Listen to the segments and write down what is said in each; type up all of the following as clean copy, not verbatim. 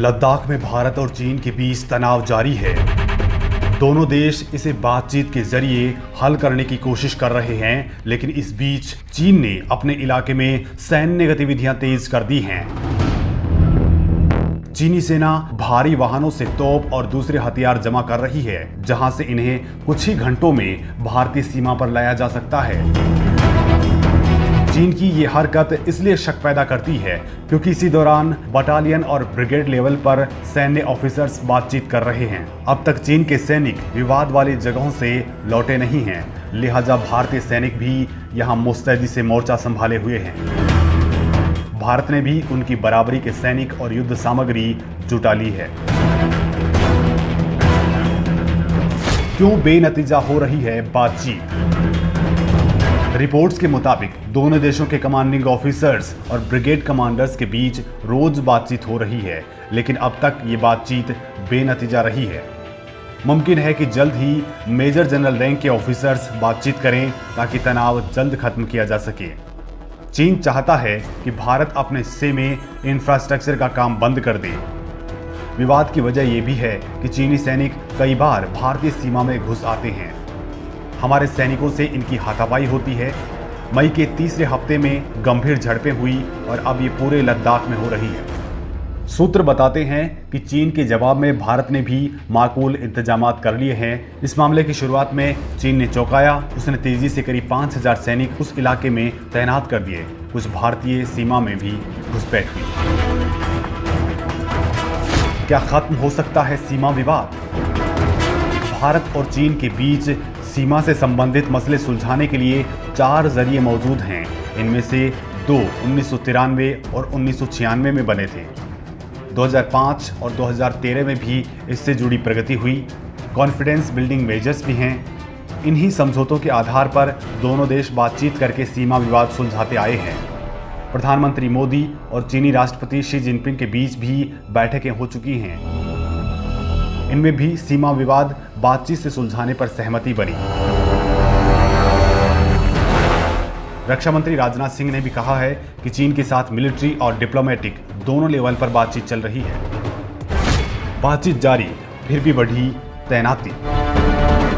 लद्दाख में भारत और चीन के बीच तनाव जारी है। दोनों देश इसे बातचीत के जरिए हल करने की कोशिश कर रहे हैं, लेकिन इस बीच चीन ने अपने इलाके में सैन्य गतिविधियां तेज कर दी हैं। चीनी सेना भारी वाहनों से तोप और दूसरे हथियार जमा कर रही है, जहां से इन्हें कुछ ही घंटों में भारतीय सीमा पर लाया जा सकता है। चीन की ये हरकत इसलिए शक पैदा करती है क्योंकि इसी दौरान बटालियन और ब्रिगेड लेवल पर सैन्य ऑफिसर्स बातचीत कर रहे हैं। अब तक चीन के सैनिक विवाद वाली जगहों से लौटे नहीं हैं, लिहाजा भारतीय सैनिक भी यहां मुस्तैदी से मोर्चा संभाले हुए हैं। भारत ने भी उनकी बराबरी के सैनिक और युद्ध सामग्री जुटा ली है। क्यों बेनतीजा हो रही है बातचीत? रिपोर्ट्स के मुताबिक दोनों देशों के कमांडिंग ऑफिसर्स और ब्रिगेड कमांडर्स के बीच रोज बातचीत हो रही है, लेकिन अब तक ये बातचीत बेनतीजा रही है। मुमकिन है कि जल्द ही मेजर जनरल रैंक के ऑफिसर्स बातचीत करें ताकि तनाव जल्द खत्म किया जा सके। चीन चाहता है कि भारत अपने हिस्से में इंफ्रास्ट्रक्चर का काम बंद कर दे। विवाद की वजह यह भी है कि चीनी सैनिक कई बार भारतीय सीमा में घुस आते हैं। हमारे सैनिकों से इनकी हाथापाई होती है। मई के तीसरे हफ्ते में गंभीर झड़पें हुई और अब ये पूरे लद्दाख में हो रही है। सूत्र बताते हैं कि चीन के जवाब में भारत ने भी माकूल इंतजामात कर लिए हैं। इस मामले की शुरुआत में चीन ने चौंकाया। उसने तेजी से करीब 5000 सैनिक उस इलाके में तैनात कर दिए। कुछ भारतीय सीमा में भी घुसपैठ हुई। क्या खत्म हो सकता है सीमा विवाद? भारत और चीन के बीच सीमा से संबंधित मसले सुलझाने के लिए 4 जरिए मौजूद हैं। इनमें से 2 1993 और 1996 में बने थे। 2005 और 2013 में भी इससे जुड़ी प्रगति हुई। कॉन्फिडेंस बिल्डिंग मेजर्स भी हैं। इन्हीं समझौतों के आधार पर दोनों देश बातचीत करके सीमा विवाद सुलझाते आए हैं। प्रधानमंत्री मोदी और चीनी राष्ट्रपति शी जिनपिंग के बीच भी बैठकें हो चुकी हैं। इनमें भी सीमा विवाद बातचीत से सुलझाने पर सहमति बनी। रक्षा मंत्री राजनाथ सिंह ने भी कहा है कि चीन के साथ मिलिट्री और डिप्लोमेटिक दोनों लेवल पर बातचीत चल रही है। बातचीत जारी, फिर भी बढ़ी तैनाती।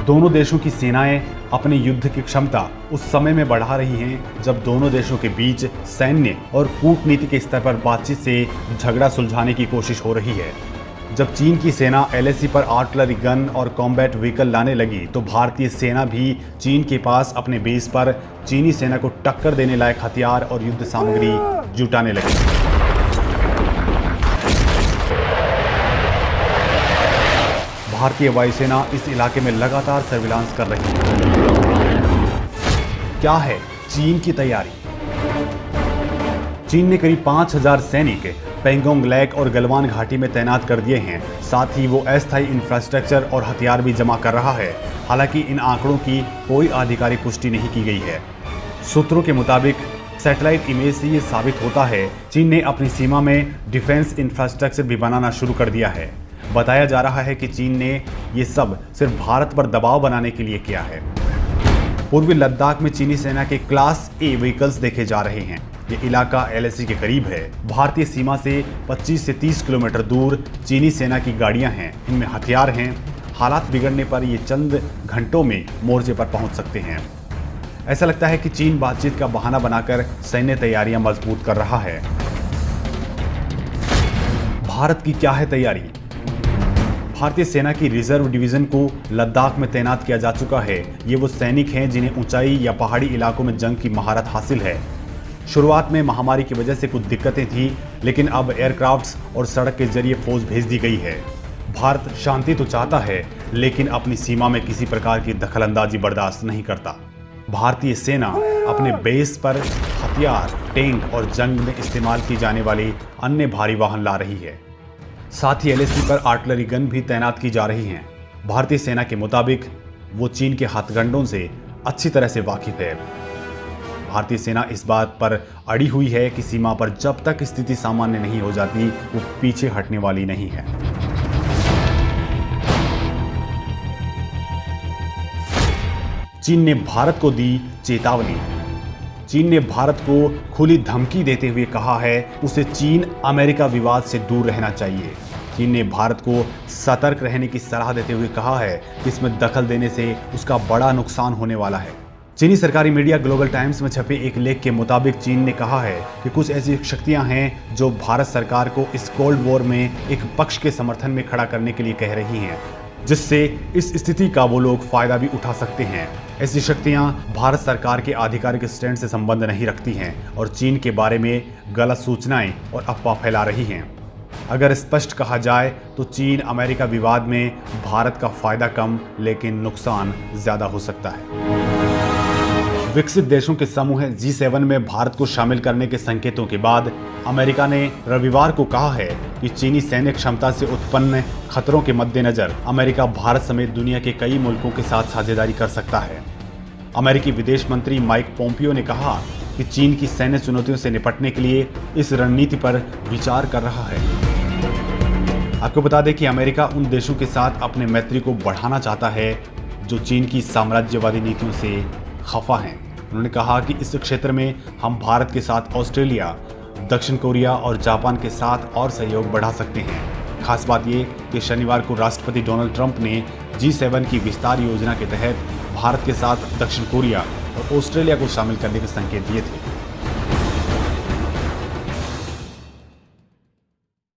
दोनों देशों की सेनाएं अपने युद्ध की क्षमता उस समय में बढ़ा रही हैं जब दोनों देशों के बीच सैन्य और कूटनीति के स्तर पर बातचीत से झगड़ा सुलझाने की कोशिश हो रही है। जब चीन की सेना LAC पर आर्टिलरी गन और कॉम्बैट व्हीकल लाने लगी तो भारतीय सेना भी चीन के पास अपने बेस पर चीनी सेना को टक्कर देने लायक हथियार और युद्ध सामग्री जुटाने लगी। भारतीय वायुसेना इस इलाके में लगातार सर्विलांस कर रही है। क्या है चीन की तैयारी? चीन ने करीब 5000 सैनिक पेंगोंग लेक और गलवान घाटी में तैनात कर दिए हैं। साथ ही वो अस्थायी इंफ्रास्ट्रक्चर और हथियार भी जमा कर रहा है। हालांकि इन आंकड़ों की कोई आधिकारिक पुष्टि नहीं की गई है। सूत्रों के मुताबिक सैटेलाइट इमेज से ये साबित होता है चीन ने अपनी सीमा में डिफेंस इंफ्रास्ट्रक्चर भी बनाना शुरू कर दिया है। बताया जा रहा है कि चीन ने ये सब सिर्फ भारत पर दबाव बनाने के लिए किया है। पूर्वी लद्दाख में चीनी सेना के क्लास A व्हीकल्स देखे जा रहे हैं। ये इलाका LAC के करीब है। भारतीय सीमा से 25 से 30 किलोमीटर दूर चीनी सेना की गाड़ियां हैं। इनमें हथियार हैं। हालात बिगड़ने पर ये चंद घंटों में मोर्चे पर पहुंच सकते हैं। ऐसा लगता है कि चीन बातचीत का बहाना बनाकर सैन्य तैयारियां मजबूत कर रहा है। भारत की क्या है तैयारी? भारतीय सेना की रिजर्व डिवीजन को लद्दाख में तैनात किया जा चुका है। ये वो सैनिक हैं जिन्हें ऊंचाई या पहाड़ी इलाकों में जंग की महारत हासिल है। शुरुआत में महामारी की वजह से कुछ दिक्कतें थी, लेकिन अब एयरक्राफ्ट्स और सड़क के जरिए फौज भेज दी गई है। भारत शांति तो चाहता है, लेकिन अपनी सीमा में किसी प्रकार की दखलंदाजी बर्दाश्त नहीं करता। भारतीय सेना अपने बेस पर हथियार, टैंक और जंग में इस्तेमाल की जाने वाली अन्य भारी वाहन ला रही है। साथ ही LAC पर आर्टिलरी गन भी तैनात की जा रही हैं। भारतीय सेना के मुताबिक वो चीन के हथकंडों से अच्छी तरह से वाकिफ है। भारतीय सेना इस बात पर अड़ी हुई है कि सीमा पर जब तक स्थिति सामान्य नहीं हो जाती वो पीछे हटने वाली नहीं है। चीन ने भारत को दी चेतावनी। चीन ने भारत को खुली धमकी देते हुए कहा है उसे चीन अमेरिका विवाद से दूर रहना चाहिए। चीन ने भारत को सतर्क रहने की सलाह देते हुए कहा है कि इसमें दखल देने से उसका बड़ा नुकसान होने वाला है। चीनी सरकारी मीडिया ग्लोबल टाइम्स में छपे एक लेख के मुताबिक चीन ने कहा है कि कुछ ऐसी शक्तियां हैं जो भारत सरकार को इस कोल्ड वॉर में एक पक्ष के समर्थन में खड़ा करने के लिए कह रही हैं, जिससे इस स्थिति का वो लोग फायदा भी उठा सकते हैं। ऐसी शक्तियां भारत सरकार के आधिकारिक स्टैंड से संबंध नहीं रखती हैं और चीन के बारे में गलत सूचनाएं और अफवाह फैला रही हैं। अगर स्पष्ट कहा जाए तो चीन अमेरिका विवाद में भारत का फायदा कम लेकिन नुकसान ज्यादा हो सकता है। विकसित देशों के समूह G7 में भारत को शामिल करने के संकेतों के बाद अमेरिका ने रविवार को कहा है कि चीनी सैन्य क्षमता से उत्पन्न खतरों के मद्देनजर अमेरिका भारत समेत दुनिया के कई मुल्कों के साथ साझेदारी कर सकता है। अमेरिकी विदेश मंत्री माइक पोम्पियो ने कहा कि चीन की सैन्य चुनौतियों से निपटने के लिए इस रणनीति पर विचार कर रहा है। आपको बता दें कि अमेरिका उन देशों के साथ अपने मैत्री को बढ़ाना चाहता है जो चीन की साम्राज्यवादी नीतियों से खफा हैं। उन्होंने कहा कि इस क्षेत्र में हम भारत के साथ ऑस्ट्रेलिया, दक्षिण कोरिया और जापान के साथ और सहयोग बढ़ा सकते हैं। खास बात ये कि शनिवार को राष्ट्रपति डोनाल्ड ट्रंप ने G7 की विस्तार योजना के तहत भारत के साथ दक्षिण कोरिया और ऑस्ट्रेलिया को शामिल करने के संकेत दिए थे।